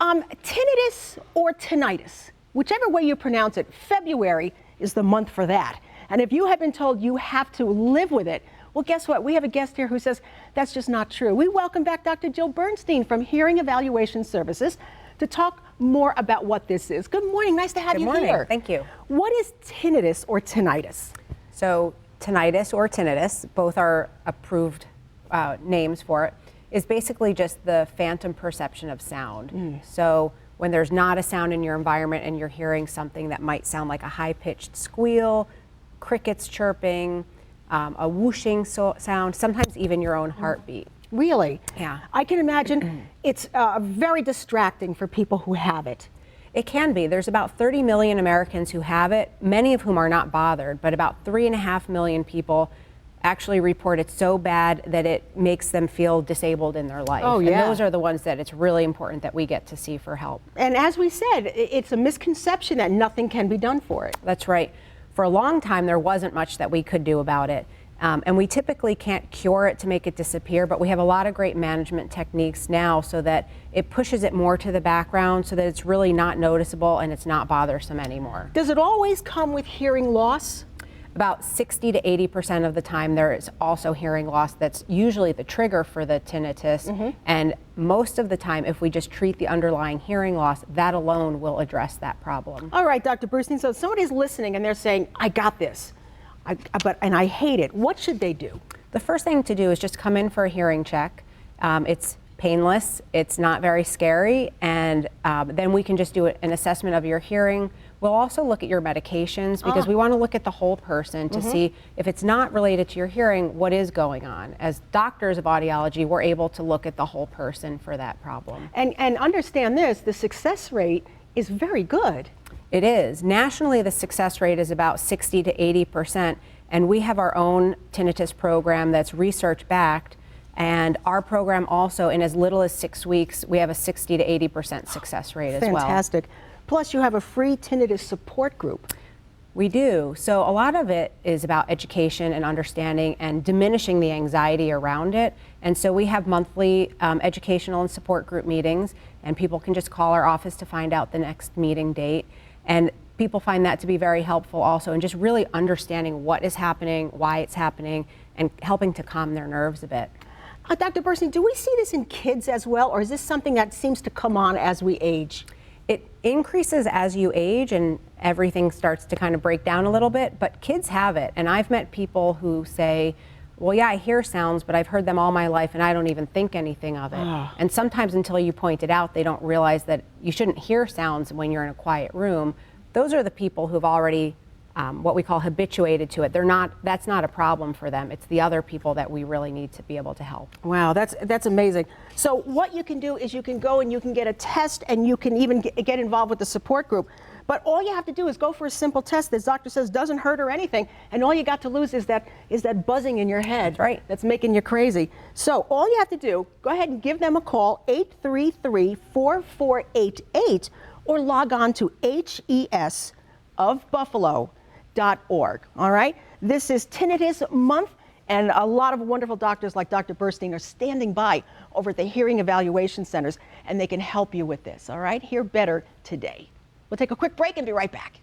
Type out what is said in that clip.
Tinnitus or tinnitus, whichever way you pronounce it, February is the month for that. And if you have been told you have to live with it, well, guess what? We have a guest here who says that's just not true. We welcome back Dr. Jill Bernstein from Hearing Evaluation Services to talk more about what this is. Good morning. Nice to have you here. Good morning. Thank you. What is tinnitus or tinnitus? So tinnitus or tinnitus, both are approved names for it, is basically just the phantom perception of sound. So when there's not a sound in your environment and you're hearing something that might sound like a high-pitched squeal, crickets chirping, a whooshing sound, sometimes even your own heartbeat. Really? Yeah. I can imagine it's very distracting for people who have it. It can be. There's about 30 million Americans who have it, many of whom are not bothered, but about 3.5 million people actually report it's so bad that it makes them feel disabled in their life. Oh, yeah. And those are the ones that it's really important that we get to see for help. And as we said, it's a misconception that nothing can be done for it. That's right. For a long time, there wasn't much that we could do about it. And we typically can't cure it to make it disappear, but we have a lot of great management techniques now so that it pushes it more to the background so that it's really not noticeable and it's not bothersome anymore. Does it always come with hearing loss? About 60 to 80% of the time there is also hearing loss that's usually the trigger for the tinnitus. And most of the time, if we just treat the underlying hearing loss, that alone will address that problem. All right, Dr. Bernstein, so if somebody's listening and they're saying, I got this, and I hate it, what should they do? The first thing to do is just come in for a hearing check. It's painless, it's not very scary, and then we can just do an assessment of your hearing. We'll also look at your medications because we want to look at the whole person to see if it's not related to your hearing, what is going on. As doctors of audiology, we're able to look at the whole person for that problem. And understand this, the success rate is very good. It is. Nationally, the success rate is about 60 to 80%, and we have our own tinnitus program that's research-backed, and our program also, in as little as 6 weeks, we have a 60 to 80% success rate as well. Fantastic. Plus, you have a free tinnitus support group. We do. So a lot of it is about education and understanding and diminishing the anxiety around it. And so we have monthly educational and support group meetings, and people can just call our office to find out the next meeting date. And people find that to be very helpful also, and just really understanding what is happening, why it's happening, and helping to calm their nerves a bit. Dr. Bernstein, do we see this in kids as well, or is this something that seems to come on as we age? It increases as you age and everything starts to kind of break down a little bit, but kids have it. And I've met people who say, well, yeah, I hear sounds, but I've heard them all my life and I don't even think anything of it. And sometimes until you point it out, they don't realize that you shouldn't hear sounds when you're in a quiet room. Those are the people who've already what we call habituated to it. That's not a problem for them. It's the other people that we really need to be able to help. Wow, that's amazing. So what you can do is you can go and you can get a test, and you can even get involved with the support group. But all you have to do is go for a simple test that the doctor says doesn't hurt or anything, and all you got to lose is that buzzing in your head. That's right. That's making you crazy. So all you have to do, go ahead and give them a call, 833-4488, or log on to HESofbuffalo.org. All right? This is Tinnitus Month, and a lot of wonderful doctors like Dr. Bernstein are standing by over at the Hearing Evaluation Centers, and they can help you with this. All right? Hear better today. We'll take a quick break and be right back.